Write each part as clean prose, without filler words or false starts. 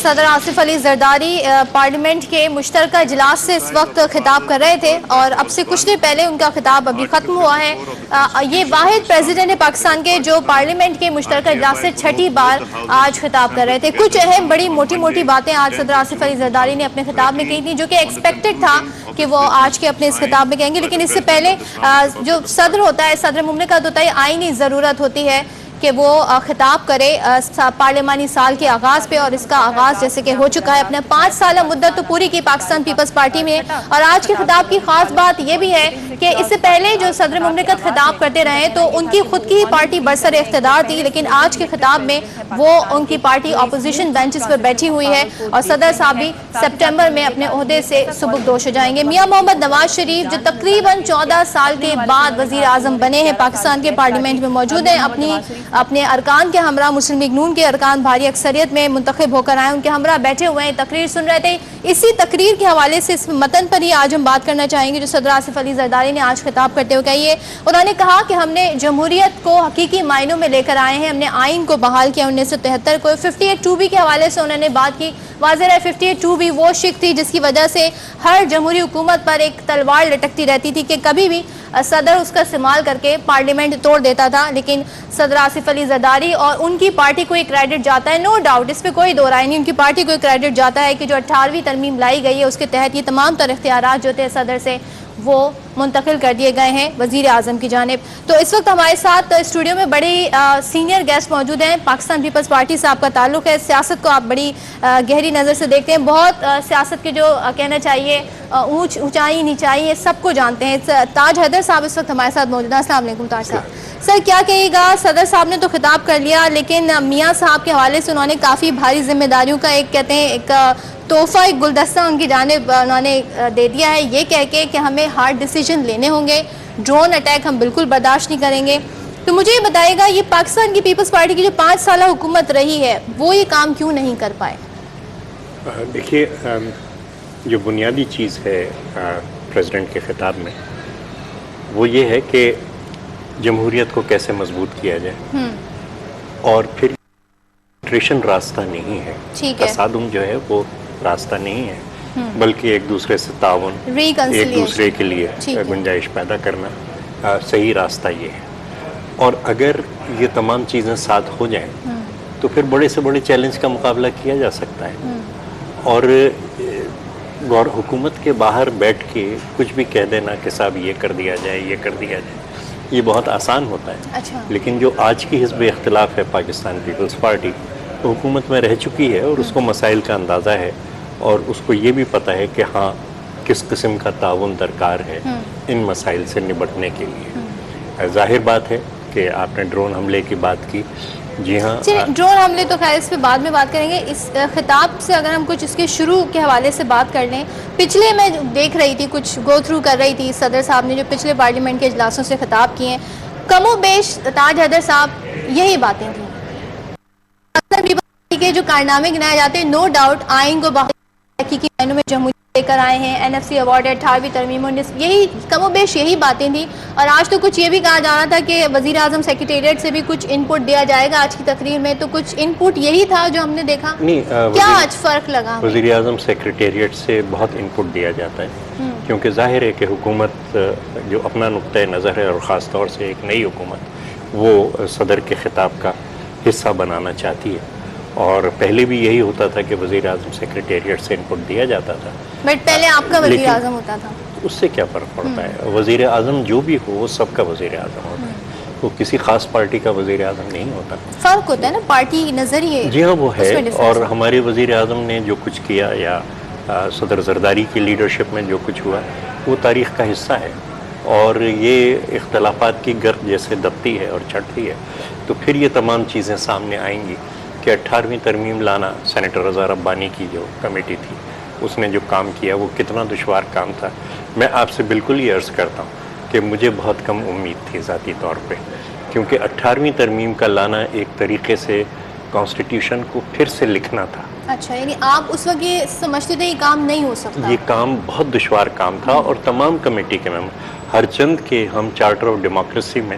صدر آصف علی زرداری پارلیمنٹ کے مشترکہ اجلاس سے اس وقت خطاب کر رہے تھے اور اب سے کچھ دیر پہلے ان کا خطاب ابھی ختم ہوا ہے۔ یہ واحد پریزیڈنٹ پاکستان کے جو پارلیمنٹ کے مشترکہ اجلاس سے چھٹی بار آج خطاب کر رہے تھے۔ کچھ اہم بڑی موٹی موٹی باتیں آج صدر آصف علی زرداری نے اپنے خطاب میں کہی تھی، جو کہ ایکسپیکٹڈ تھا کہ وہ آج کے اپنے اس خطاب میں کہیں گے، لیکن اس سے پہلے جو صدر ہوتا ہے، صدر مملکت ہوتا ہے، آئینی ضرورت ہوتی ہے کہ وہ خطاب کرے پارلیمانی سال کے آغاز پہ، اور اس کا آغاز جیسے کہ ہو چکا ہے۔ اپنے 5 سالہ مدت تو پوری کی پاکستان پیپلز پارٹی میں، اور آج کے خطاب کی خاص بات یہ بھی ہے کہ اس سے پہلے جو صدر مملکت خطاب کرتے رہے تو ان کی خود کی پارٹی برسر اقتدار تھی، لیکن آج کے خطاب میں وہ ان کی پارٹی اپوزیشن بینچز پر بیٹھی ہوئی ہے، اور صدر صاحب بھی سپٹمبر میں اپنے عہدے سے سبکدوش ہو جائیں گے۔ میاں محمد نواز شریف جو تقریباً 14 سال کے بعد وزیر اعظم بنے ہیں، پاکستان کے پارلیمنٹ میں موجود ہیں، اپنے ارکان کے ہمراہ مسلم لیگ نون کے ارکان بھاری اکثریت میں منتخب ہو کر آئے، ان کے ہمراہ بیٹھے ہوئے ہیں، تقریر سن رہے تھے۔ اسی تقریر کے حوالے سے اس متن پر ہی آج ہم بات کرنا چاہیں گے جو صدر آصف علی زرداری نے آج خطاب کرتے ہوئے کہی ہے۔ انہوں نے کہا کہ ہم نے جمہوریت کو حقیقی معنوں میں لے کر آئے ہیں، ہم نے آئین کو بحال کیا 1973 کو۔ 58(2)B کے حوالے سے انہوں نے بات کی۔ واضح ہے 58(2)B وہ شک تھی جس کی وجہ سے ہر جمہوری حکومت پر ایک تلوار لٹکتی رہتی تھی کہ کبھی بھی صدر اس کا استعمال کر کے پارلیمنٹ توڑ دیتا تھا، لیکن صدر آصف علی زرداری اور ان کی پارٹی کو یہ کریڈٹ جاتا ہے، نو ڈاؤٹ، اس پہ کوئی دو رائے نہیں، ان کی پارٹی کو یہ کریڈٹ جاتا ہے کہ جو 18ویں ترمیم لائی گئی ہے اس کے تحت یہ تمام تر اختیارات جو تھے صدر سے وہ منتقل کر دیے گئے ہیں وزیر اعظم کی جانب۔ تو اس وقت ہمارے ساتھ اسٹوڈیو میں بڑی سینئر گیسٹ موجود ہیں۔ پاکستان پیپلز پارٹی سے آپ کا تعلق ہے، سیاست کو آپ بڑی گہری نظر سے دیکھتے ہیں، بہت سیاست کے جو کہنا چاہیے اونچائی نیچائی یہ سب کو جانتے ہیں۔ تاج حیدر صاحب اس وقت ہمارے ساتھ موجود ہیں۔ السلام علیکم تاج صاحب۔ سر کیا کہیے گا، صدر صاحب نے تو خطاب کر لیا، لیکن میاں صاحب کے حوالے سے انہوں نے کافی بھاری ذمہ داریوں کا ایک کہتے ہیں ایک تحفہ، ایک گلدستہ ان کی جانب انہوں نے دے دیا ہے، یہ کہہ کے کہ ہمیں ہارڈ ڈیسیجن لینے ہوں گے، ڈرون اٹیک ہم بالکل برداشت نہیں کریں گے۔ تو مجھے یہ بتائے گا یہ پاکستان کی پیپلز پارٹی کی جو 5 سالہ حکومت رہی ہے وہ یہ کام کیوں نہیں کر پائے؟ دیکھیے، جو بنیادی چیز ہے پریزیڈنٹ کے خطاب میں وہ یہ ہے کہ جمہوریت کو کیسے مضبوط کیا جائے، اور پھر ٹریشن راستہ نہیں ہے، تصادم جو ہے وہ راستہ نہیں ہے، بلکہ ایک دوسرے سے تعاون، ایک دوسرے کے لیے گنجائش پیدا کرنا صحیح راستہ یہ ہے۔ اور اگر یہ تمام چیزیں ساتھ ہو جائیں تو پھر بڑے سے بڑے چیلنج کا مقابلہ کیا جا سکتا ہے، اور حکومت کے باہر بیٹھ کے کچھ بھی کہہ دینا کہ صاحب یہ کر دیا جائے، یہ کر دیا جائے، یہ بہت آسان ہوتا ہے۔ لیکن جو آج کی حزب اختلاف ہے پاکستان پیپلز پارٹی، وہ حکومت میں رہ چکی ہے اور اس کو مسائل کا اندازہ ہے، اور اس کو یہ بھی پتہ ہے کہ ہاں کس قسم کا تعاون درکار ہے ان مسائل سے نبٹنے کے لیے۔ ظاہر بات ہے کہ آپ نے ڈرون حملے کی بات کی، جی ہاں، ڈرون حملے تو خیر اس پہ بعد میں بات کریں گے۔ اس خطاب سے اگر ہم کچھ اس کے شروع کے حوالے سے بات کر لیں، پچھلے میں دیکھ رہی تھی، کچھ گو تھرو کر رہی تھی صدر صاحب نے جو پچھلے پارلیمنٹ کے اجلاسوں سے خطاب کیے ہیں، کم و بیش تاج حیدر صاحب یہی باتیں تھیں کے جو کارنامے گنائے جاتے ہیں، نو ڈاؤٹ آئین کو حقیقی معنوں میں جمہوریت لے کر آئے ہیں، NFC ایوارڈ 18ویں ترمیم 19، یہی کم و بیش یہی باتیں تھیں۔ اور آج تو کچھ یہ بھی کہا جا رہا تھا کہ وزیر اعظم سیکریٹریٹ سے بھی کچھ ان پٹ دیا جائے گا آج کی تقریر میں، تو کچھ ان پٹ یہی تھا جو ہم نے دیکھا؟ کیا آج فرق لگا؟ وزیر اعظم سیکریٹریٹ سے بہت ان پٹ دیا جاتا ہے، کیونکہ ظاہر ہے کہ حکومت جو اپنا نقطۂ نظر ہے، اور خاص طور سے ایک نئی حکومت، وہ صدر کے خطاب کا حصہ بنانا چاہتی ہے، اور پہلے بھی یہی ہوتا تھا کہ وزیر اعظم سیکریٹریٹ سے انپٹ دیا جاتا تھا۔ بٹ پہلے آپ کا وزیر اعظم ہوتا تھا، اس سے کیا فرق پڑتا ہے؟ وزیر اعظم جو بھی ہو وہ سب کا وزیر اعظم ہوتا ہے، وہ کسی خاص پارٹی کا وزیر اعظم نہیں ہوتا۔ فرق ہوتا ہے نا پارٹی نظریے۔ جی ہاں وہ ہے، اور ہمارے وزیر اعظم نے جو کچھ کیا، یا صدر زرداری کی لیڈرشپ میں جو کچھ ہوا، وہ تاریخ کا حصہ ہے، اور یہ اختلافات کی گرد جیسے دبتی ہے اور چڑھتی ہے تو پھر یہ تمام چیزیں سامنے آئیں گی کہ 18ویں ترمیم لانا، سینیٹر رضا ربانی کی جو کمیٹی تھی اس نے جو کام کیا وہ کتنا دشوار کام تھا۔ میں آپ سے بالکل یہ عرض کرتا ہوں کہ مجھے بہت کم امید تھی ذاتی طور پہ، کیونکہ 18ویں ترمیم کا لانا ایک طریقے سے کانسٹیٹیوشن کو پھر سے لکھنا تھا۔ اچھا، یعنی آپ اس وقت یہ سمجھتے تھے یہ کام نہیں ہو سکتا؟ یہ کام بہت دشوار کام تھا، اور تمام کمیٹی کے ممبر، ہر چند کے ہم چارٹر آف ڈیموکریسی میں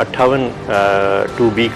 58 2B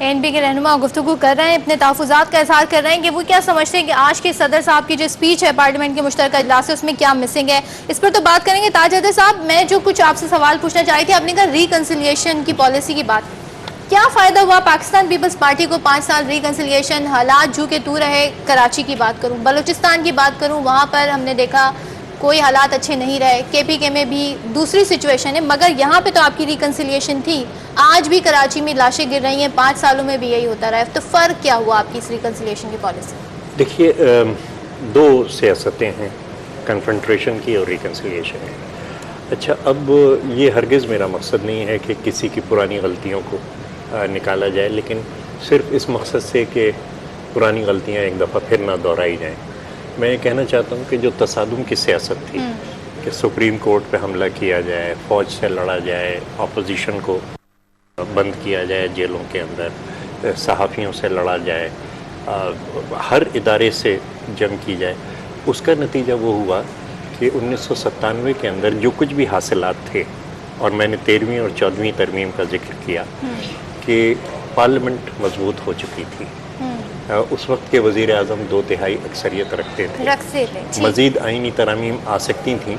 ANP کے رہنما گفتگو کر رہے ہیں، اپنے تحفظات کا اظہار کر رہے ہیں کہ وہ کیا سمجھتے ہیں کہ آج کے صدر صاحب کی جو اسپیچ ہے پارلیمنٹ کے مشترکہ اجلاس سے اس میں کیا مسنگ ہے. اس پر تو بات کریں گے. تاج حیدر صاحب، میں جو کچھ آپ سے سوال پوچھنا چاہی تھی، آپ نے کہا ریکنسیلیشن کی پالیسی کی بات. کیا فائدہ ہوا پاکستان پیپلز پارٹی کو 5 سال ریکنسیلیشن؟ حالات جو کہ تو رہے. کراچی کی بات کروں، بلوچستان کی بات کروں، وہاں پر ہم نے دیکھا کوئی حالات اچھے نہیں رہے. KPK میں بھی دوسری سچویشن ہے، مگر یہاں پہ تو آپ کی ریکنسیلیشن تھی. آج بھی کراچی میں لاشیں گر رہی ہیں، 5 سالوں میں بھی یہی ہوتا رہا ہے. تو فرق کیا ہوا آپ کی اس ریکنسیلیشن کی پالیسی؟ دیکھیے، دو سیاستیں ہیں، کنفرنٹریشن کی اور ریکنسیلیشن کی. اچھا، اب یہ ہرگز میرا مقصد نہیں ہے کہ کسی کی پرانی غلطیوں کو نکالا جائے، لیکن صرف اس مقصد سے کہ پرانی غلطیاں ایک دفعہ پھر نہ دہرائی جائیں. میں یہ کہنا چاہتا ہوں کہ جو تصادم کی سیاست تھی کہ سپریم کورٹ پہ حملہ کیا جائے، فوج سے لڑا جائے، اپوزیشن کو بند کیا جائے جیلوں کے اندر، صحافیوں سے لڑا جائے، ہر ادارے سے جنگ کی جائے، اس کا نتیجہ وہ ہوا کہ 1997 کے اندر جو کچھ بھی حاصلات تھے، اور میں نے 13ویں اور 14ویں ترمیم کا ذکر کیا کہ پارلیمنٹ مضبوط ہو چکی تھی. اس وقت کے وزیر اعظم 2/3 اکثریت رکھتے تھے. مزید آئینی ترامیم آ سکتی تھیں،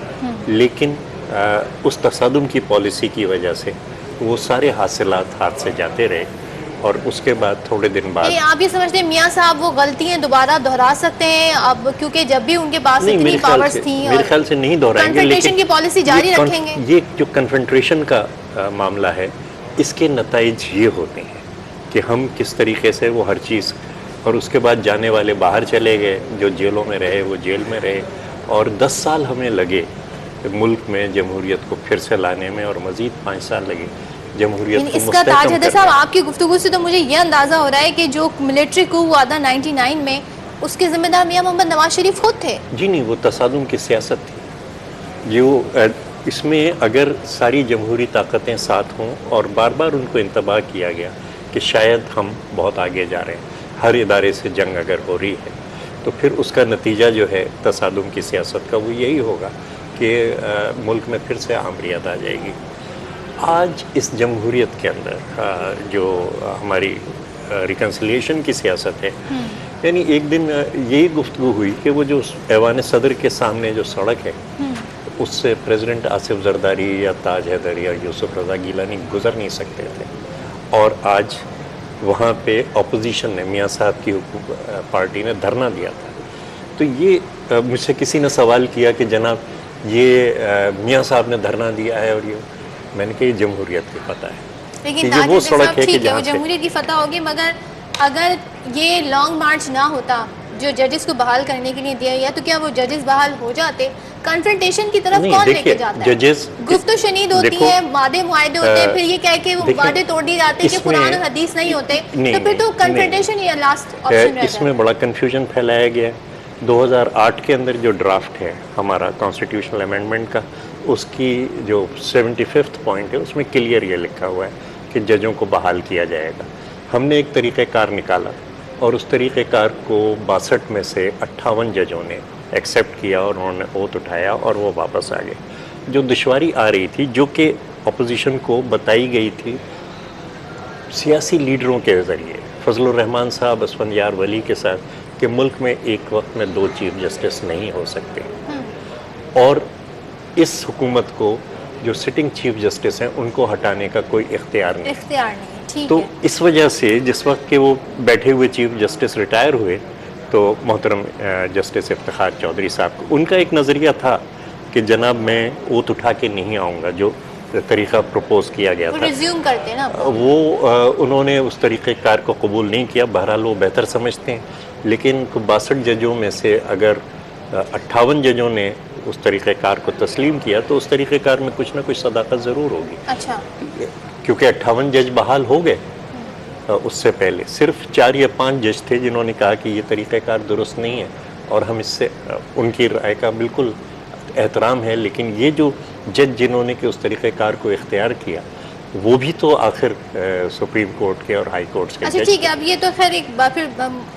لیکن اس تصادم کی پالیسی کی وجہ سے وہ سارے حاصلات ہاتھ سے جاتے رہے. اور اس کے بعد تھوڑے دن بعد آپ یہ سمجھتے ہیں میاں صاحب وہ غلطیاں دوبارہ دہرا سکتے ہیں اب، کیونکہ جب بھی ان کے پاس اتنی پاورز تھیں؟ میرے خیال سے نہیں دہرائیں گے، کنفرنٹریشن کی پالیسی جاری رکھیں گے. یہ جو کنفرنٹریشن کا معاملہ ہے، اس کے نتائج یہ ہوتے ہیں کہ ہم کس طریقے سے وہ ہر چیز، اور اس کے بعد جانے والے باہر چلے گئے، جو جیلوں میں رہے وہ جیل میں رہے، اور 10 سال ہمیں لگے ملک میں جمہوریت کو پھر سے لانے میں، اور مزید 5 سال لگے جمہوریت کو اس کا مستحکم تاج حیدر صاحب کرنے. آپ کی گفتگو سے تو مجھے یہ اندازہ ہو رہا ہے کہ جو ملٹری کو ہوا تھا 99 میں، اس کے ذمہ دار میاں محمد نواز شریف خود تھے. جی نہیں، وہ تصادم کی سیاست تھی. جو اس میں اگر ساری جمہوری طاقتیں ساتھ ہوں اور بار بار ان کو انتباہ کیا گیا کہ شاید ہم بہت آگے جا رہے ہیں، ہر ادارے سے جنگ اگر ہو رہی ہے، تو پھر اس کا نتیجہ جو ہے تصادم کی سیاست کا وہ یہی ہوگا کہ ملک میں پھر سے آمریت آ جائے گی. آج اس جمہوریت کے اندر جو ہماری ریکنسیلیشن کی سیاست ہے، یعنی ایک دن یہی گفتگو ہوئی کہ وہ جو ایوان صدر کے سامنے جو سڑک ہے، اس سے پریزیڈنٹ آصف زرداری یا تاج حیدر یا یوسف رضا گیلانی گزر نہیں سکتے تھے. اور آج وہاں پہ اپوزیشن نے، میاں صاحب کی پارٹی نے دھرنا دیا تھا. تو یہ مجھ سے کسی نے سوال کیا کہ جناب یہ میاں صاحب نے دھرنا دیا ہے، اور یہ میں نے کہا یہ جمہوریت کی فتح ہے. لیکن یہ وہ سڑک ہے کہ ٹھیک ہے، جہاں وہ جمہوریت کی فتح ہوگی، مگر اگر یہ لانگ مارچ نہ ہوتا جو ججز کو بحال کرنے کے لیے دیا گیا، تو کیا وہ ججز بحال ہو جاتے؟ کنفرنٹیشن کی طرف کون لے کے جاتا ہے؟ گفت و شنید ہوتی ہے، وعدے معاہدے ہوتے ہیں، پھر یہ کہہ کے وہ وعدے توڑ دیے جاتے ہیں کہ قرآن و حدیث نہیں ہوتے، تو پھر تو کنفرنٹیشن ہی لاسٹ آپشن رہتا اس میں بڑا کنفیوژن پھیلایا گیا ہے. 2008 کے اندر جو ڈرافٹ ہے ہمارا کانسٹیٹیوشنل امینڈمنٹ کا، اس کی جو 75th پوائنٹ ہے، اس میں کلیئر یہ لکھا ہوا ہے کہ ججوں کو بحال کیا جائے گا. ہم نے ایک طریقہ کار نکالا، اور اس طریقہ کار کو 62 میں سے 58 ججوں نے ایکسیپٹ کیا، اور انہوں نے اوتھ اٹھایا اور وہ واپس آ گئے. جو دشواری آ رہی تھی، جو کہ اپوزیشن کو بتائی گئی تھی سیاسی لیڈروں کے ذریعے، فضل الرحمان صاحب، اسفندیار ولی کے ساتھ، کہ ملک میں ایک وقت میں 2 چیف جسٹس نہیں ہو سکتے، اور اس حکومت کو جو سٹنگ چیف جسٹس ہیں ان کو ہٹانے کا کوئی اختیار نہیں. تو اس وجہ سے جس وقت کہ وہ بیٹھے ہوئے چیف جسٹس ریٹائر ہوئے، تو محترم جسٹس افتخار چودھری صاحب کو ان کا ایک نظریہ تھا کہ جناب میں اوتھ اٹھا کے نہیں آؤں گا، جو طریقہ پروپوز کیا گیا تھا وہ انہوں نے اس طریقہ کار کو قبول نہیں کیا. بہرحال وہ بہتر سمجھتے ہیں، لیکن 62 ججوں میں سے اگر 58 ججوں نے اس طریقہ کار کو تسلیم کیا، تو اس طریقہ کار میں کچھ نہ کچھ صداقت ضرور ہوگی. اچھا، کیونکہ 58 جج بحال ہو گئے. اس سے پہلے صرف 4 یا 5 جج تھے جنہوں نے کہا کہ یہ طریقہ کار درست نہیں ہے، اور ہم اس سے ان کی رائے کا بالکل احترام ہے. لیکن یہ جو جج جنہوں نے کہ اس طریقہ کار کو اختیار کیا، وہ بھی تو آخر سپریم کورٹ کے اور ہائی کورٹس کے اچھا جج ٹھیک ہے، اب یہ تو خیر ایک پھر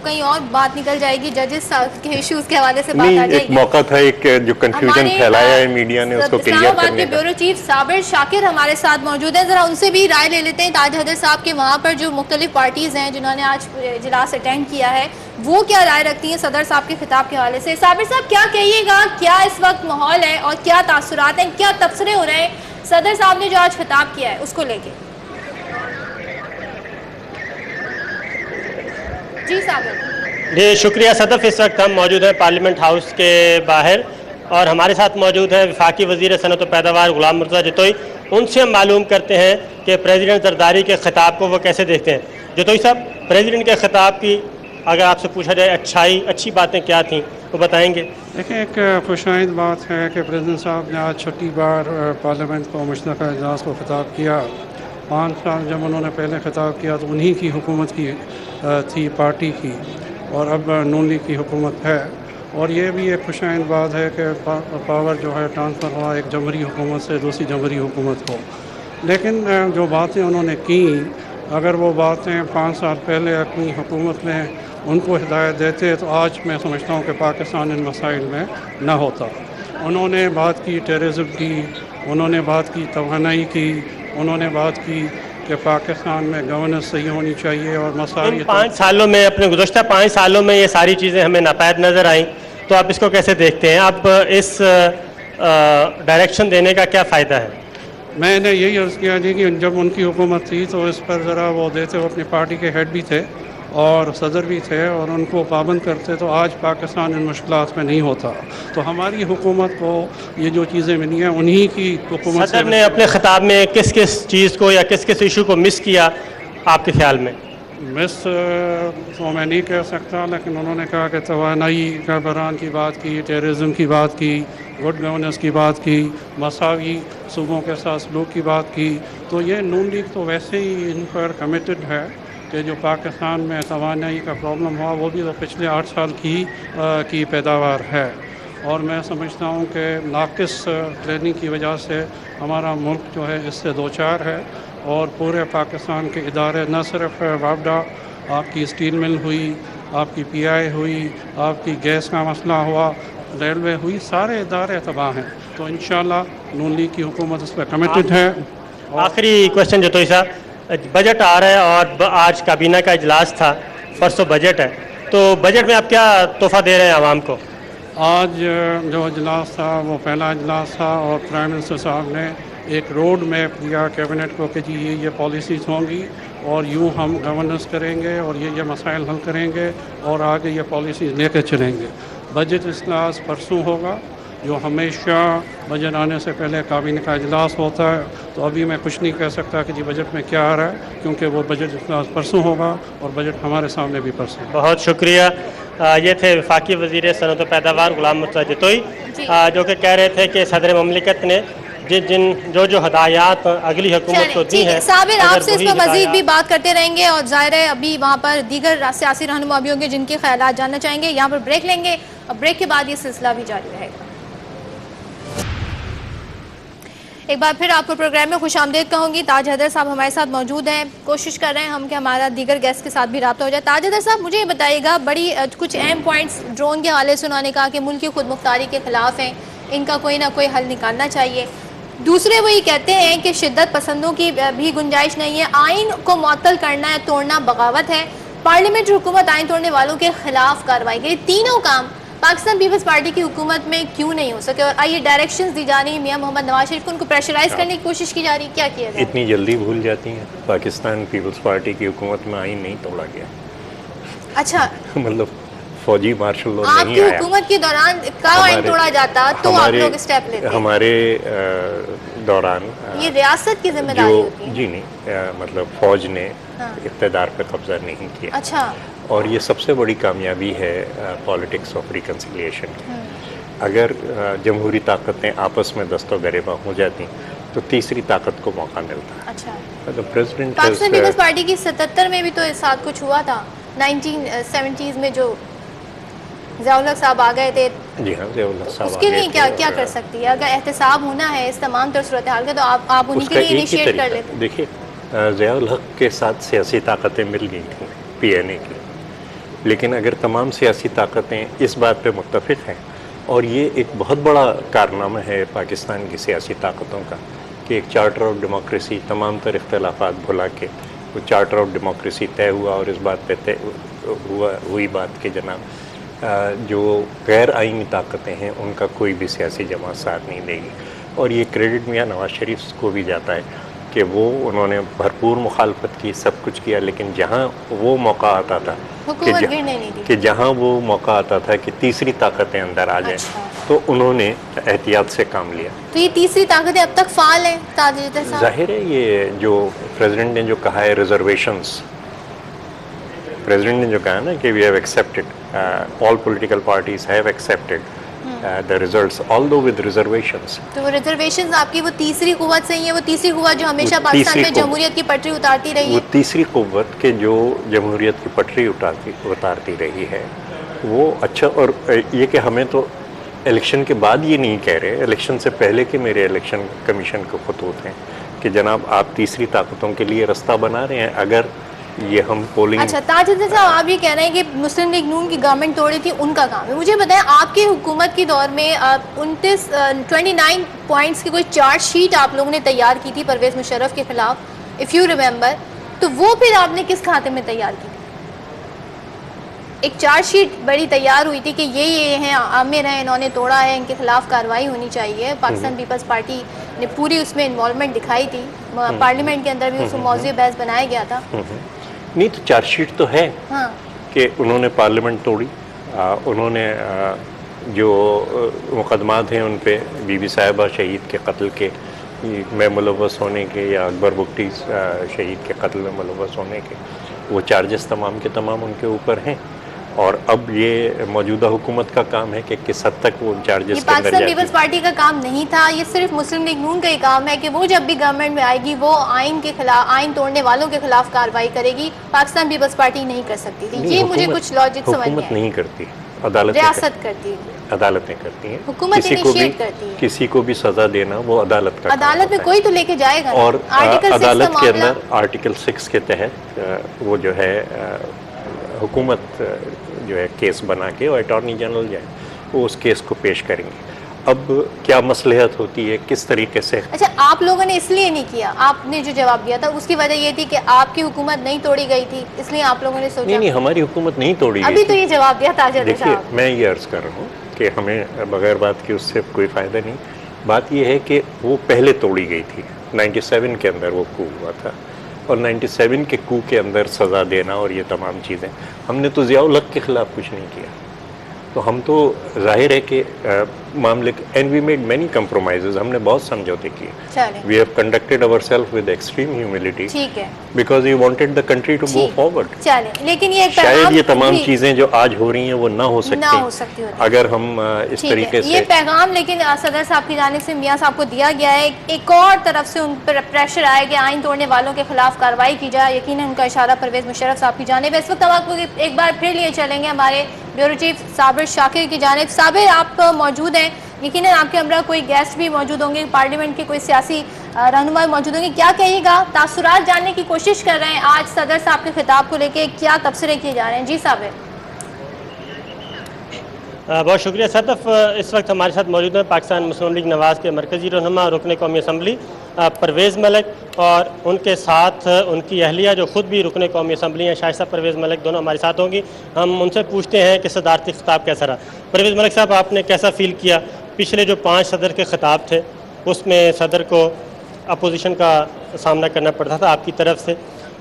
کہیں اور بات نکل جائے گی، ججز کے ایشوز کے حوالے سے بات آ نہیں، جائے ایک گی. موقع تھا ایک جو کنفیوژن پھیلایا ہے میڈیا نے اس کو اسلام کلیئر آباد کرنے کے کا. بیورو چیف صابر شاکر ہمارے ساتھ موجود ہیں، ذرا ان سے بھی رائے لے لیتے ہیں. تاج حیدر صاحب کے وہاں پر جو مختلف پارٹیز ہیں جنہوں نے آج اجلاس اٹینڈ کیا ہے، وہ کیا رائے رکھتی ہیں صدر صاحب کے خطاب کے حوالے سے. صابر صاحب کیا کہیے گا، کیا اس وقت ماحول ہے اور کیا تاثرات ہیں، کیا تبصرے ہو رہے ہیں صدر صاحب نے جو آج خطاب کیا ہے اس کو لے کے؟ جی صابر. جی شکریہ صدف. اس وقت ہم موجود ہیں پارلیمنٹ ہاؤس کے باہر اور ہمارے ساتھ موجود ہیں وفاقی وزیر صنعت و پیداوار غلام مرتضیٰ جتوئی. ان سے ہم معلوم کرتے ہیں کہ پریزیڈنٹ زرداری کے خطاب کو وہ کیسے دیکھتے ہیں. جتوئی صاحب، پریزیڈنٹ کے خطاب کی اگر آپ سے پوچھا جائے اچھی باتیں کیا تھیں وہ بتائیں گے؟ دیکھیں، ایک خوشائند بات ہے کہ پریزیڈنٹ صاحب نے آج چھٹی بار پارلیمنٹ کو مشترکہ اجلاس کو خطاب کیا. 5 سال جب انہوں نے پہلے خطاب کیا تو انہی کی حکومت کی تھی، پارٹی کی، اور اب نون لیگ کی حکومت ہے. اور یہ بھی ایک خوشائند بات ہے کہ پاور جو ہے ٹرانسفر ہوا ایک جمہوری حکومت سے دوسری جمہوری حکومت کو. لیکن جو باتیں انہوں نے کیں، اگر وہ باتیں 5 سال پہلے اپنی حکومت میں ان کو ہدایت دیتے تو آج میں سمجھتا ہوں کہ پاکستان ان مسائل میں نہ ہوتا. انہوں نے بات کی ٹیررزم کی، انہوں نے بات کی توانائی کی، انہوں نے بات کی کہ پاکستان میں گورننس صحیح ہونی چاہیے اور مسائل. ان 5 سالوں میں، اپنے گزشتہ 5 سالوں میں یہ ساری چیزیں ہمیں ناپید نظر آئیں، تو آپ اس کو کیسے دیکھتے ہیں؟ اب اس ڈائریکشن دینے کا کیا فائدہ ہے؟ میں نے یہی عرض کیا جی کہ جب ان کی حکومت تھی تو اس پر ذرا وہ دیتے، وہ اپنی پارٹی کے ہیڈ بھی تھے اور صدر بھی تھے، اور ان کو پابند کرتے تو آج پاکستان ان مشکلات میں نہیں ہوتا. تو ہماری حکومت کو یہ جو چیزیں ملی ہیں انہی کی حکومت. صدر نے اپنے خطاب میں کس چیز کو یا کس ایشو کو مس کیا آپ کے خیال میں؟ مس تو میں نہیں کہہ سکتا، لیکن انہوں نے کہا کہ توانائی کا بحران کی بات کی، ٹیررزم کی بات کی، گڈ گورننس کی بات کی، مساوی صوبوں کے ساتھ سلوک کی بات کی. تو یہ نون لیگ تو ویسے ہی ان پر کمیٹڈ ہے کہ جو پاکستان میں توانائی کا پرابلم ہوا وہ بھی تو پچھلے 8 سال کی پیداوار ہے. اور میں سمجھتا ہوں کہ ناقص پلاننگ کی وجہ سے ہمارا ملک جو ہے اس سے دوچار ہے. اور پورے پاکستان کے ادارے، نہ صرف وابڈا، آپ کی اسٹیل مل ہوئی، آپ کی پی آئی ہوئی، آپ کی گیس کا مسئلہ ہوا، ریلوے ہوئی، سارے ادارے تباہ ہیں. تو انشاءاللہ نون لیگ کی حکومت اس پہ کمیٹڈ ہے. آخری کوشچن جتوئی صاحب، بجٹ آ رہا ہے اور آج کابینہ کا اجلاس تھا، پرسوں بجٹ ہے، تو بجٹ میں آپ کیا تحفہ دے رہے ہیں عوام کو؟ آج جو اجلاس تھا وہ پہلا اجلاس تھا اور پرائم منسٹر صاحب نے ایک روڈ میپ دیا کیبنٹ کو کہ جی یہ پالیسیز ہوں گی اور یوں ہم گورننس کریں گے اور یہ مسائل حل کریں گے اور آگے یہ پالیسیز لے کے چلیں گے. بجٹ اجلاس پرسوں ہوگا، جو ہمیشہ بجٹ آنے سے پہلے کابینہ کا اجلاس ہوتا ہے. تو ابھی میں کچھ نہیں کہہ سکتا کہ جی بجٹ میں کیا آ رہا ہے، کیونکہ وہ بجٹ اجلاس پرسوں ہوگا اور بجٹ ہمارے سامنے بھی پرسوں. بہت شکریہ. یہ تھے وفاقی وزیر صنعت و پیداوار غلام مرتضیٰ جتوئی، جو کہ کہہ رہے تھے کہ صدر مملکت نے جو ہدایات اگلی حکومت کو دی ہیں. صابر، آپ سے اس پر مزید بھی بات کرتے رہیں گے اور ظاہر ہے ابھی وہاں پر دیگر سیاسی رہنما بھی ہوں گے جن کے خیالات جاننا چاہیں گے. یہاں پر بریک لیں گے اور بریک کے بعد یہ سلسلہ بھی جاری رہے گا. ایک بار پھر آپ کو پروگرام میں خوش آمدید کہوں گی. تاج حیدر صاحب ہمارے ساتھ موجود ہیں. کوشش کر رہے ہیں ہم کہ ہمارا دیگر گیسٹ کے ساتھ بھی رابطہ ہو جائے. تاج حیدر صاحب، مجھے یہ بتائیے گا، بڑی کچھ اہم پوائنٹس ڈرون کے حوالے سے انہوں نے کہا کہ ملک کی خود مختاری کے خلاف ہیں، ان کا کوئی نہ کوئی حل نکالنا چاہیے. دوسرے وہ یہ کہتے ہیں کہ شدت پسندوں کی بھی گنجائش نہیں ہے، آئین کو معطل کرنا ہے، توڑنا بغاوت ہے، پارلیمنٹ حکومت آئین توڑنے والوں کے خلاف کارروائی کرے. تینوں کام پاکستان پیپلز پارٹی کی حکومت میں کیوں نہیں ہو سکے؟ اور آئیے ڈائریکشنز دی جا رہی ہیں میاں محمد نواز شریف کو، ان کو پریشرائز کرنے کی کوشش کی جا رہی ہے، کیا کیا جائے؟ اتنی جلدی بھول جاتی ہیں. پاکستان پیپلز پارٹی کی حکومت میں آئین نہیں توڑا گیا. اچھا، مطلب فوجی مارشل لاء آپ نہیں کی آیا. حکومت کے دوران کا آئین توڑا جاتا تو آپ لوگ اسٹیپ لیتے؟ ہمارے دوران یہ ریاست کی ذمہ داری ہوتی ہے. جی نہیں، مطلب فوج نے اقتدار پہ قبضہ نہیں کیا. اچھا، اور یہ سب سے بڑی کامیابی ہے پالیٹکس آف ریکنسیلیشن کی. اگر جمہوری طاقتیں آپس میں دست و گریباں ہو جاتی تو تیسری طاقت کو موقع ملتا ہے. اچھا، مطلب پریزیڈنٹ پاکستان پیپلز پارٹی کی 77 میں بھی تو اس ساتھ کچھ ہوا تھا. 1970s میں جو ضیاء الحق صاحب آ گئے تھے، جی ہاں، ضیاء الحق صاحب اس کے لیے آگے کیا تھے کیا اور کر سکتی ہے؟ اگر احتساب ہونا ہے اس تمام تر صورتحال کا تو آپ انہی اس کے کا لیے ایک ہی انیشیٹ کر طریقہ لیتے. دیکھیے، ضیاء الحق کے ساتھ سیاسی طاقتیں مل گئی تھیں پی این اے کی، لیکن اگر تمام سیاسی طاقتیں اس بات پہ متفق ہیں، اور یہ ایک بہت بڑا کارنامہ ہے پاکستان کی سیاسی طاقتوں کا کہ ایک چارٹر آف ڈیموکریسی تمام تر اختلافات بھلا کے وہ چارٹر آف ڈیموکریسی طے ہوا، اور اس بات پہ طے ہوئی بات کہ جناب جو غیر آئینی طاقتیں ہیں ان کا کوئی بھی سیاسی جماعت ساتھ نہیں دے گی. اور یہ کریڈٹ میاں نواز شریف کو بھی جاتا ہے کہ انہوں نے بھرپور مخالفت کی، سب کچھ کیا، لیکن جہاں وہ موقع آتا تھا حکومت گرنے نہیں دی. کہ جہاں وہ موقع آتا تھا کہ تیسری طاقتیں اندر آ جائیں اچھا. تو انہوں نے احتیاط سے کام لیا. تو یہ تیسری طاقتیں اب تک فعال ہیں تاجر صاحب؟ ظاہر ہے یہ جو پریزیڈنٹ نے جو کہا ہے ریزرویشنز، پریزیڈنٹ نے جو کہا نا کہ we have accepted, all political parties have accepted the results although with reservations. تو وہ ریزرویشنز آپ کی وہ تیسری قوت سے ہی ہے، وہ تیسری قوت جو ہمیشہ پاکستان میں جمہوریت کی پٹری اتارتی رہی ہے؟ وہ تیسری قوت کے جو جمہوریت کی پٹری اتارتی رہی ہے وہ اچھا. اور یہ کہ ہمیں تو الیکشن کے بعد یہ نہیں کہہ رہے، الیکشن سے پہلے کے میرے الیکشن کمیشن کے خطوط ہیں کہ جناب آپ تیسری طاقتوں کے لیے رستہ بنا رہے ہیں. اگر یہ ہم پولنگ اچھا تاجر صاحب آپ یہ کہہ رہے ہیں کہ مسلم لیگ نون کی گورنمنٹ توڑی تھی، ان کا کام ہے. مجھے بتائیں آپ کی حکومت کی دور میں 29 پوائنٹس کی کوئی چارج شیٹ آپ لوگوں نے تیار کی تھی پرویز مشرف کے خلاف، اف یو ریمبر، تو وہ پھر آپ نے کس کھاتے میں تیار کی تھی؟ ایک چارج شیٹ بڑی تیار ہوئی تھی کہ یہ ہیں، عامر ہیں، انہوں نے توڑا ہے، ان کے خلاف کارروائی ہونی چاہیے. پاکستان پیپلز پارٹی نے پوری اس میں انوالومنٹ دکھائی تھی، پارلیمنٹ کے اندر بھی اس کو موضوع بحث بنایا گیا تھا. نہیں تو چارج شیٹ تو ہے ہاں کہ انہوں نے پارلیمنٹ توڑی، انہوں نے جو مقدمات ہیں ان پہ بی بی صاحبہ شہید کے قتل کے میں ملوث ہونے کے یا اکبر بگٹی شہید کے قتل میں ملوث ہونے کے، وہ چارجز تمام کے تمام ان کے اوپر ہیں. اور اب یہ موجودہ حکومت کا کام ہے کہ کس حد تک وہ چارجز یہ کے اندر پاکستان جاتی پیپلز پارٹی کا کام نہیں تھا، یہ صرف مسلم لیگ نون کا ہی کام ہے کہ وہ جب بھی گورنمنٹ میں آئے گی وہ آئین کے خلاف، آئین توڑنے والوں کے خلاف کارروائی کرے گی. پاکستان پیپلز پارٹی نہیں کر سکتی تھی. یہ مجھے کچھ لاجک سمجھ حکومت نہیں نہیں کرتی، عدالتیں ریاست کرتی ہے، عدالتیں کرتی ہیں. حکومت انیشیٹ کرتی ہے. کسی کو بھی سزا دینا وہ عدالت کا کام عدالت میں ہوتا ہے. کوئی تو لے کے جائے گا. اور آرٹیکل 6 کا عدالت کے معاملہ اندر آرٹیکل 6 کے تحت وہ جو ہے حکومت جو ہے کیس بنا کے اور اٹارنی جنرل جو ہے وہ اس کیس کو پیش کریں گے. اب کیا مصلحت ہوتی ہے، کس طریقے سے. اچھا آپ لوگوں نے اس لیے نہیں کیا، آپ نے جو جواب دیا تھا اس کی وجہ یہ تھی کہ آپ کی حکومت نہیں توڑی گئی تھی، اس لیے آپ لوگوں نے سوچا. نہیں ہماری حکومت نہیں توڑی گئی ابھی تو تھی. یہ جواب دیا تاجر دیکھیے صاحب. میں یہ عرض کر رہا ہوں کہ ہمیں بغیر بات کی اس سے کوئی فائدہ نہیں. بات یہ ہے کہ وہ پہلے توڑی گئی تھی، 97 کے اندر وہ کو ہوا تھا، اور 97 کے کو کے اندر سزا دینا اور یہ تمام چیزیں ہم نے تو ضیاء الحق کے خلاف کچھ نہیں کیا. تو ہم تو ظاہر ہے کہ معاملے and we made many compromises, ہم نے بہت سمجھوتے کیے. چلیں we have conducted over self with extreme humility ٹھیک ہے، because we wanted the country to go forward. چلیں لیکن یہ ایک شاید یہ تمام جی، چیزیں جو آج ہو رہی ہیں وہ نہ ہو نہ ہو سکتی ہوتی. اگر ہم اس ٹھیک ہے، طریقے یہ سے. پیغام لیکن صدر صاحب کی جانب سے میاں صاحب کو دیا گیا ہے، ایک اور طرف سے ان پر پریشر آئے کہ آئین توڑنے والوں کے خلاف کارروائی کی جائے. یقیناً ان کا اشارہ پرویز مشرف صاحب کی جانب ہے. اس وقت ہم آپ کو ایک بار پھر لیے چلیں گے ہمارے بیورو چیف صابر شاکر کی جانب. صابر آپ موجود ہیں، یقیناً آپ کے ہمراہ کوئی گیسٹ بھی موجود ہوں گے، پارلیمنٹ کے کوئی سیاسی رہنما موجود ہوں گے. کیا کہیے گا، تاثرات جاننے کی کوشش کر رہے ہیں آج صدر صاحب کے خطاب کو لے کے، کیا تبصرے کیے جا رہے ہیں؟ جی صابر. بہت شکریہ صدف. اس وقت ہمارے ساتھ موجود ہیں پاکستان مسلم لیگ نواز کے مرکزی رہنما رکن قومی اسمبلی پرویز ملک، اور ان کے ساتھ ان کی اہلیہ جو خود بھی رکن قومی اسمبلی ہیں، شائستہ پرویز ملک، دونوں ہمارے ساتھ ہوں گی. ہم ان سے پوچھتے ہیں کہ صدارتی خطاب کیسا رہا. پرویز ملک صاحب آپ نے کیسا فیل کیا؟ پچھلے جو 5 صدر کے خطاب تھے اس میں صدر کو اپوزیشن کا سامنا کرنا پڑتا تھا آپ کی طرف سے،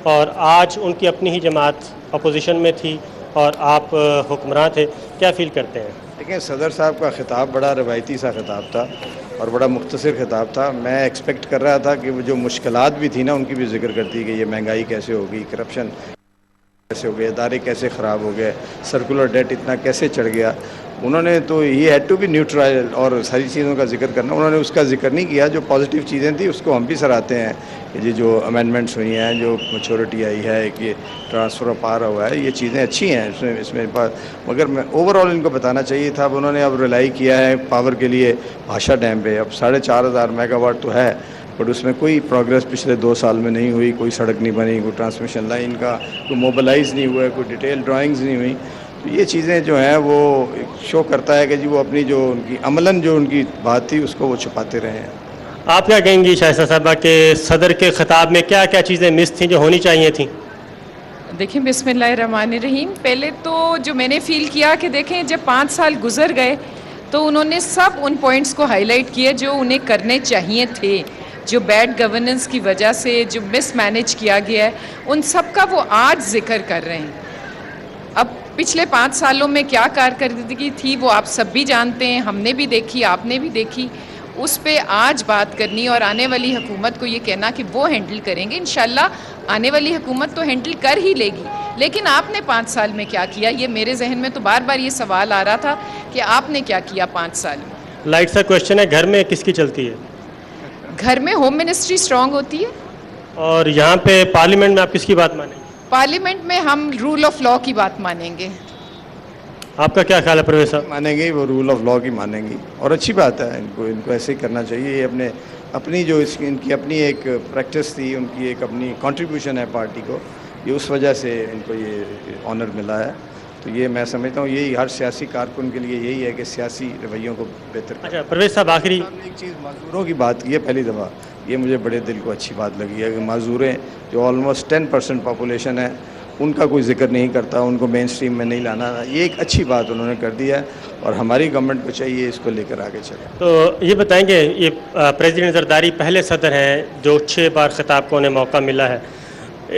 اور آج ان کی اپنی ہی جماعت اپوزیشن میں تھی اور آپ حکمراں تھے. کیا فیل کرتے ہیں؟ دیکھیں صدر صاحب کا خطاب بڑا روایتی سا خطاب تھا اور بڑا مختصر خطاب تھا. میں ایکسپیکٹ کر رہا تھا کہ وہ جو مشکلات بھی تھی نا ان کی بھی ذکر کرتی کہ یہ مہنگائی کیسے ہوگی، کرپشن کیسے ہو گئے، ادارے کیسے خراب ہو گئے، سرکولر ڈیٹ اتنا کیسے چڑھ گیا. انہوں نے تو یہ ہیڈ ٹو بی نیوٹرل اور ساری چیزوں کا ذکر کرنا، انہوں نے اس کا ذکر نہیں کیا. جو پازیٹیو چیزیں تھیں اس کو ہم بھی سراہتے ہیں کہ یہ جو امینڈمنٹس ہوئی ہیں، جو میچورٹی آئی ہے، کہ ٹرانسفر آف پاور ہوا ہے، یہ چیزیں اچھی ہیں اس میں مگر میں اوور آل ان کو بتانا چاہیے تھا. اب انہوں نے اب ریلائی کیا ہے پاور کے لیے بھاشا ڈیم پہ. اب 4,500 میگا واٹ تو ہے، بٹ اس میں کوئی پروگریس پچھلے 2 سال میں نہیں ہوئی. کوئی سڑک نہیں بنی، کوئی ٹرانسمیشن لائن کا کوئی موبلائز نہیں ہوا ہے، کوئی ڈیٹیل ڈرائنگز نہیں ہوئی. تو یہ چیزیں جو ہیں وہ شو کرتا ہے کہ جی وہ اپنی جو ان کی عملاً جو ان کی بات تھی اس کو وہ چھپاتے رہے ہیں. آپ کیا کہیں گی شائستہ صاحبہ کہ صدر کے خطاب میں کیا کیا چیزیں مس تھیں جو ہونی چاہیے تھیں؟ دیکھیں بسم اللہ الرحمن الرحیم. پہلے تو جو میں نے فیل کیا کہ دیکھیں جب 5 سال گزر گئے تو انہوں نے سب ان پوائنٹس کو ہائی لائٹ کیا جو انہیں کرنے چاہیے تھے. جو بیڈ گورننس کی وجہ سے جو مس مینیج کیا گیا ہے ان سب کا وہ آج ذکر کر رہے ہیں. اب پچھلے 5 سالوں میں کیا کارکردگی تھی وہ آپ سب بھی جانتے ہیں، ہم نے بھی دیکھی، آپ نے بھی دیکھی. اس پہ آج بات کرنی اور آنے والی حکومت کو یہ کہنا کہ وہ ہینڈل کریں گے. انشاءاللہ آنے والی حکومت تو ہینڈل کر ہی لے گی، لیکن آپ نے 5 سال میں کیا کیا؟ یہ میرے ذہن میں تو بار بار یہ سوال آ رہا تھا کہ آپ نے کیا کیا 5 سال میں. لائٹ سا کوشچن ہے، گھر میں کس کی چلتی ہے؟ گھر میں ہوم منسٹری سٹرونگ ہوتی ہے، اور یہاں پہ پارلیمنٹ میں آپ کس کی بات مانیں گے؟ پارلیمنٹ میں ہم رول آف لا کی بات مانیں گے. آپ کا کیا خیال ہے پرویز صاحب؟ مانیں گے وہ رول آف لا کی مانیں گی، اور اچھی بات ہے. ان کو ایسے ہی کرنا چاہیے. یہ اپنی جو ان کی اپنی ایک پریکٹس تھی، ان کی ایک اپنی کنٹریبیوشن ہے پارٹی کو، یہ اس وجہ سے ان کو یہ آنر ملا ہے. تو یہ میں سمجھتا ہوں یہی ہر سیاسی کارکن کے لیے یہی ہے کہ سیاسی رویوں کو بہتر کریں. اچھا پرویز صاحب، آخری ایک چیز معذوروں کی بات کی ہے پہلی دفعہ، یہ مجھے بڑے دل کو اچھی بات لگی ہے کہ معذوریں جو آلموسٹ 10% پاپولیشن ہے ان کا کوئی ذکر نہیں کرتا، ان کو مین سٹریم میں نہیں لانا. یہ ایک اچھی بات انہوں نے کر دی ہے اور ہماری گورنمنٹ کو چاہیے اس کو لے کر آگے چلے. تو یہ بتائیں گے، یہ پریزیڈنٹ زرداری پہلے صدر ہیں جو 6 بار خطاب کو انہیں موقع ملا ہے،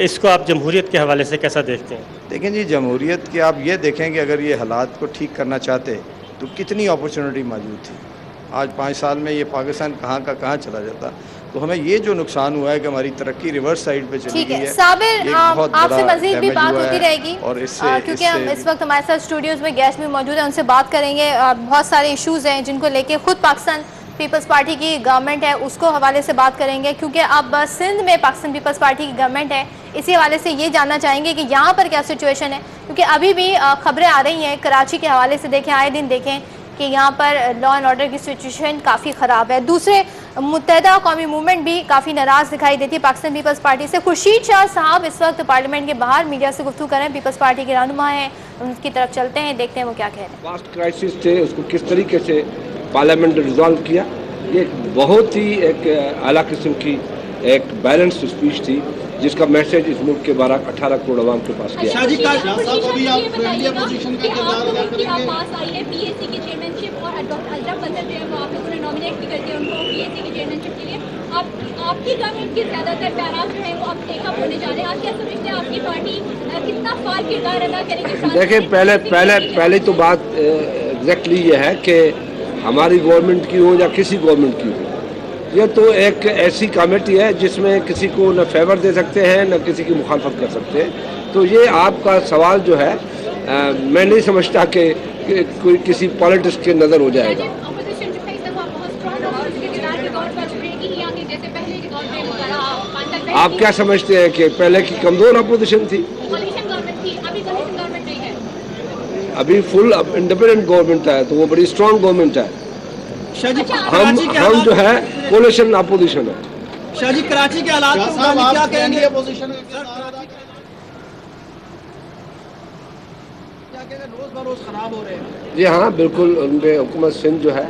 اس کو آپ جمہوریت کے حوالے سے کیسا دیکھتے ہیں؟ دیکھیں جی، جمہوریت کے آپ یہ دیکھیں کہ اگر یہ حالات کو ٹھیک کرنا چاہتے تو کتنی اپرچونٹی موجود تھی. آج 5 سال میں یہ پاکستان کہاں کا کہاں چلا جاتا. تو ہمیں یہ جو نقصان ہوا ہے کہ ہماری ترقی ریورس سائڈ پہ چلی گئی ہے. صابر، آپ سے مزید بھی بات ہوتی رہے گی اور کیونکہ ہم اس وقت ہمارے ساتھ اسٹوڈیوز میں گیسٹ بھی موجود ہیں، ان سے بات کریں گے. بہت سارے ایشوز ہیں جن کو لے کے خود پاکستان پیپلز پارٹی کی گورنمنٹ ہے اس کو حوالے سے بات کریں گے، کیونکہ اب سندھ میں پاکستان پیپلز پارٹی کی گورنمنٹ ہے. اسی حوالے سے یہ جاننا چاہیں گے کہ یہاں پر کیا سچویشن ہے، کیونکہ ابھی بھی خبریں آ رہی ہیں کراچی کے حوالے سے. دیکھیں آئے دن دیکھیں کہ یہاں پر لا اینڈ آرڈر کی سچویشن کافی خراب ہے. دوسرے متحدہ قومی موومنٹ بھی کافی ناراض دکھائی دیتی ہے پاکستان پیپلز پارٹی سے. خورشید شاہ صاحب اس وقت پارلیمنٹ کے باہر میڈیا سے گفتگو کر رہے ہیں، پیپلز پارٹی کے رہنما ہیں، ان کی طرف چلتے ہیں، دیکھتے ہیں وہ کیا کہہ رہے ہیں. پاسٹ کرائسس تھے، اس کو کس طریقے سے پارلیمنٹ نے ریزالو کیا. یہ بہت ہی ایک اعلیٰ قسم کی ایک بیلنسڈ اسپیچ تھی جس کا میسج اس ملک کے 18 کروڑ عوام کے پاس گیا. آپ کی گورنمنٹ کے زیادہ تر پیراز جو ہیں وہ اب ٹیک اپ ہونے جا رہے ہیں. آپ کیا سمجھتے ہیں آپ کی پارٹی کتنا فعال کردار ادا کرے گی؟ دیکھیں پہلے تو بات ایگزیکٹلی یہ ہے کہ ہماری گورنمنٹ کی ہو یا کسی گورنمنٹ کی ہو، یہ تو ایک ایسی کمیٹی ہے جس میں کسی کو نہ فیور دے سکتے ہیں نہ کسی کی مخالفت کر سکتے ہیں. تو یہ آپ کا سوال جو ہے میں نہیں سمجھتا کہ کوئی کسی پالیٹکس کے نظر ہو جائے گا. آپ کیا سمجھتے ہیں کہ پہلے کی کمزور اپوزیشن تھی؟ ابھی فل انڈیپینڈنٹ گورنمنٹ ہے تو وہ بڑی اسٹرانگ گورنمنٹ ہے. ہم جو ہے کولیشن اپوزیشن ہے. شاہ جی کراچی کے حالات کیا کہیں گے؟ روز بروز خراب ہو رہے ہیں. جی ہاں بالکل، ان پہ حکومت سندھ جو ہے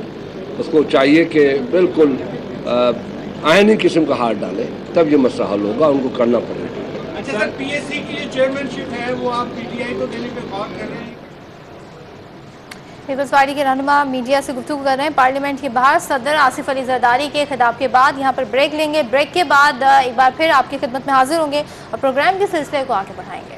اس کو چاہیے کہ بالکل آئینی قسم کا ہاتھ ڈالے، تب یہ مسئلہ حل ہوگا. ان کو کرنا پڑے گا. اچھا سر، پی ایس سی کی جو چیئرمین شپ ہے وہ آپ پی ٹی آئی کو دینے پہ غور کر رہے ہیں؟ پیپلز پارٹی کے رہنما میڈیا سے گفتگو کر رہے ہیں. پارلیمنٹ کے باہر صدر آصف علی زرداری کے خطاب کے بعد یہاں پر بریک لیں گے. بریک کے بعد ایک بار پھر آپ کی خدمت میں حاضر ہوں گے اور پروگرام کے سلسلے کو آگے بڑھائیں گے.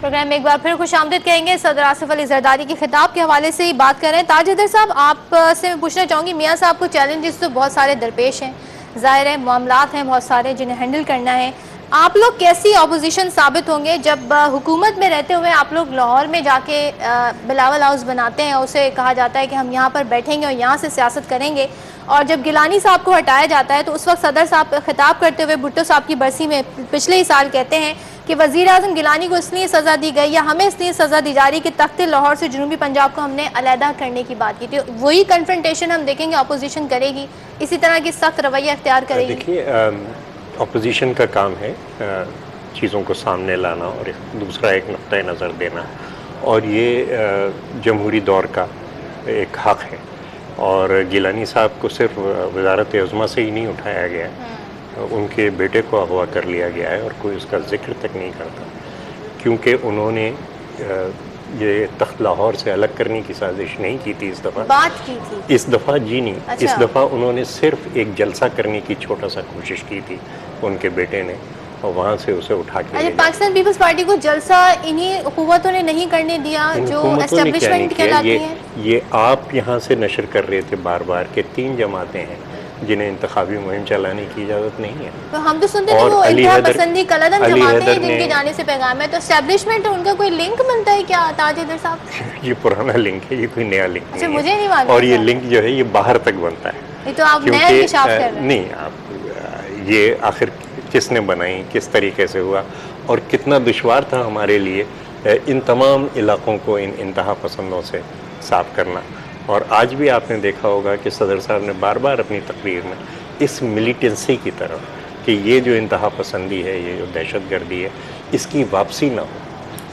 پروگرام میں ایک بار پھر خوش آمدید کہیں گے. صدر آصف علی زرداری کے خطاب کے حوالے سے ہی بات کر رہے ہیں. تاج حیدر صاحب، آپ سے میں پوچھنا چاہوں گی، میاں صاحب کو چیلنجز تو بہت سارے درپیش ہیں، ظاہر ہے معاملات ہیں بہت سارے جنہیں ہینڈل کرنا ہے. آپ لوگ کیسی اپوزیشن ثابت ہوں گے جب حکومت میں رہتے ہوئے آپ لوگ لاہور میں جا کے بلاول ہاؤس بناتے ہیں, اسے کہا جاتا ہے کہ ہم یہاں پر بیٹھیں گے اور یہاں سے سیاست کریں گے, اور جب گیلانی صاحب کو ہٹایا جاتا ہے تو اس وقت صدر صاحب خطاب کرتے ہوئے بھٹو صاحب کی برسی میں پچھلے ہی سال کہتے ہیں کہ وزیر اعظم گیلانی کو اس لیے سزا دی گئی یا ہمیں اس لیے سزا دی جا رہی کہ تخت لاہور سے جنوبی پنجاب کو ہم نے علیحدہ کرنے کی بات کی تھی. وہی کنفرنٹیشن ہم دیکھیں گے اپوزیشن کرے گی, اسی طرح کی سخت رویہ اختیار کرے گی. دیکھیے اپوزیشن کا کام ہے چیزوں کو سامنے لانا اور دوسرا ایک نقطۂ نظر دینا, اور یہ جمہوری دور کا ایک حق ہے. اور گیلانی صاحب کو صرف وزارت عظمیٰ سے ہی نہیں اٹھایا گیا, ان کے بیٹے کو اغوا کر لیا گیا ہے اور کوئی اس کا ذکر تک نہیں کرتا, کیونکہ انہوں نے یہ تخت لاہور سے الگ کرنے کی سازش نہیں کی تھی اس دفعہ, بات کی تھی اس دفعہ جی نہیں, اس دفعہ انہوں نے صرف ایک جلسہ کرنے کی چھوٹا سا کوشش کی تھی ان کے بیٹے نے, اور وہاں سے اسے اٹھا کے پاکستان پیپلز پارٹی کو جلسہ انہی حکومتوں نے نہیں کرنے دیا جو اسٹیبلشمنٹ کہلاتی ہیں. یہ آپ یہاں سے نشر کر رہے تھے بار بار کہ 3 جماعتیں ہیں جنہیں انتخابی مہم چلانے کی اجازت نہیں ہے. تو ہم تو سنتے تھے وہ انتہا پسندی کلدن جماعتیں ہیں جن کے جانے سے پیغام ہے, تو اسٹیبلشمنٹ ان کا کوئی لنک بنتا ہے کیا تاج حیدر صاحب؟ یہ پرانا لنک ہے, یہ کوئی نیا لنک نہیں مجھے نہیں معلوم, اور یہ لنک جو ہے یہ باہر تک بنتا ہے. یہ تو آپ نیا انکشاف کر رہے ہیں. نہیں, آپ یہ آخر کس نے بنائی, کس طریقے سے ہوا, اور کتنا دشوار تھا ہمارے لیے ان تمام علاقوں کو ان انتہا پسندوں سے صاف کرنا. اور آج بھی آپ نے دیکھا ہوگا کہ صدر صاحب نے بار بار اپنی تقریر میں اس ملیٹنسی کی طرف کہ یہ جو انتہا پسندی ہے, یہ جو دہشت گردی ہے, اس کی واپسی نہ ہو,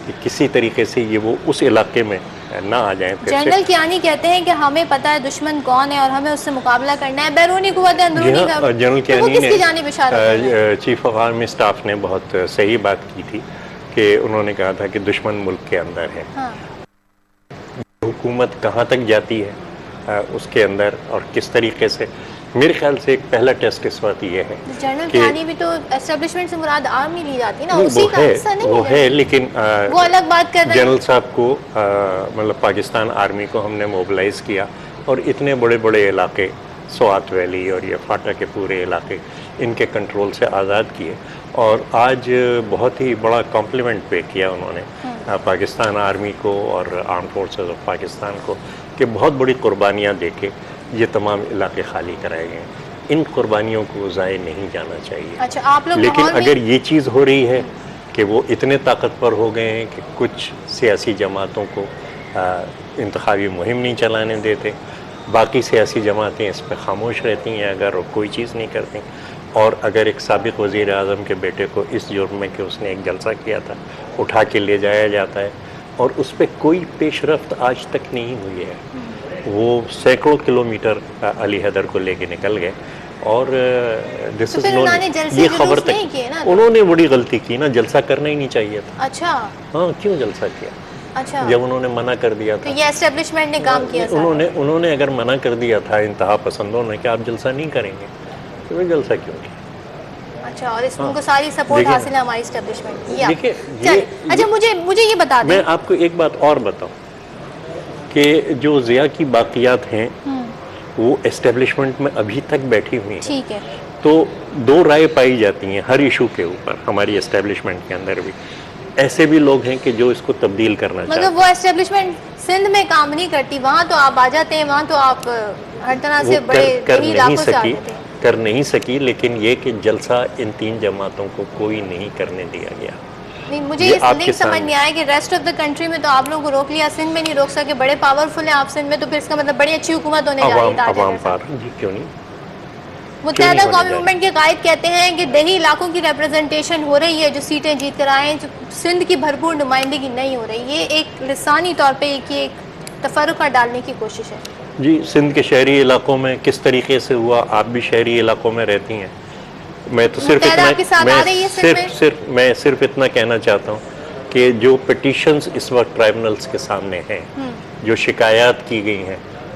کہ کسی طریقے سے یہ وہ اس علاقے میں نہ آ جائیں. جنرل کیانی کہتے ہیں کہ ہمیں پتہ ہے دشمن کون ہے اور ہمیں اس سے مقابلہ کرنا ہے, بیرونی قوت اندرونی کا. جنرل کیانی نے چیف آف آرمی اسٹاف نے بہت صحیح بات کی تھی کہ انہوں نے کہا تھا کہ دشمن ملک کے اندر ہے. حکومت کہاں تک جاتی ہے اس کے اندر اور کس طریقے سے, میرے خیال سے ایک پہلا ٹیسٹ اس وقت یہ ہے. جنرل کیانی بھی تو اسٹیبلشمنٹ سے مراد آرمی لی جاتی نا, اسی کا حصہ نہیں وہ ہے, لیکن وہ الگ بات کر رہے ہیں. جنرل صاحب کو مطلب پاکستان آرمی کو ہم نے موبلائز کیا اور اتنے بڑے بڑے علاقے, سوات ویلی اور یہ فاٹا کے پورے علاقے ان کے کنٹرول سے آزاد کیے, اور آج بہت ہی بڑا کمپلیمنٹ پے کیا انہوں نے پاکستان آرمی کو اور آرم فورسز آف پاکستان کو کہ بہت بڑی قربانیاں دے کے یہ تمام علاقے خالی کرائے گئے. ان قربانیوں کو ضائع نہیں جانا چاہیے. اچھا, آپ لوگ لیکن اگر یہ چیز ہو رہی ہے کہ وہ اتنے طاقتور ہو گئے ہیں کہ کچھ سیاسی جماعتوں کو انتخابی مہم نہیں چلانے دیتے, باقی سیاسی جماعتیں اس پہ خاموش رہتی ہیں اگر کوئی چیز نہیں کرتی, اور اگر ایک سابق وزیر اعظم کے بیٹے کو اس جرم میں کہ اس نے ایک جلسہ کیا تھا اٹھا کے لے جایا جاتا ہے اور اس پہ کوئی پیش رفت آج تک نہیں ہوئی ہے. وہ سینکڑوں کلومیٹر علی حیدر کو لے کے نکل گئے, اور دس از نون, یہ خبر تک انہوں نے بڑی غلطی کی نا, جلسہ کرنا ہی نہیں چاہیے تھا. اچھا, ہاں, کیوں جلسہ کیا؟ اچھا, جب انہوں نے منع کر دیا تھا, یہ اسٹیبلشمنٹ نے کام کیا, انہوں نے اگر منع کر دیا تھا انتہا پسندوں نے کہ آپ جلسہ نہیں کریں گے, تو وہ جلسہ کیوں کیا؟ اچھا, اور اس کو ساری سپورٹ حاصل ہے ہماری اسٹیبلشمنٹ کی. دیکھیے, اچھا مجھے یہ بتا دیں, میں آپ کو ایک بات اور بتاؤں کہ جو ضیاء کی باقیات ہیں وہ اسٹیبلشمنٹ میں ابھی تک بیٹھی ہوئی ہیں. ٹھیک ہے, تو 2 رائے پائی جاتی ہیں ہر ایشو کے اوپر ہماری اسٹیبلشمنٹ کے اندر بھی. ایسے بھی لوگ ہیں کہ جو اس کو تبدیل کرنا چاہتے ہیں. مطلب وہ اسٹیبلشمنٹ سندھ میں کام نہیں کرتی, وہاں تو آپ آ جاتے ہیں, وہاں تو آپ ہر طرح سے بڑے علاقوں سے آتے تھے. کر نہیں سکی, لیکن یہ کہ جلسہ ان 3 جماعتوں کو کوئی نہیں کرنے دیا گیا. نہیں, مجھے یہ لنک سمجھ نہیں آیا کہ ریسٹ آف دا کنٹری میں تو آپ لوگوں کو روک لیا, سندھ میں نہیں روک سکے, بڑے پاورفل ہیں آپ سندھ میں, تو پھر اس کا مطلب بڑی اچھی حکومت ہونے جا رہی ہے. عوام پر جی کیوں نہیں. متحدہ قومی موومنٹ کے قائد کہتے ہیں کہ دیہی علاقوں کی ریپرزنٹیشن ہو رہی ہے, جو سیٹیں جیت کر آئے ہیں, جو سندھ کی بھرپور نمائندگی نہیں ہو رہی. یہ ایک لسانی طور پہ ایک تفرقہ ڈالنے کی کوشش ہے. جی, سندھ کے شہری علاقوں میں کس طریقے سے ہوا, آپ بھی شہری علاقوں میں رہتی ہیں. میں تو صرف اتنا کہنا چاہتا ہوں کہ جو پٹیشنز اس وقت ٹرائبونلز کے سامنے ہیں, جو شکایات کی گئی ہیں,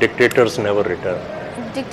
dictators never return.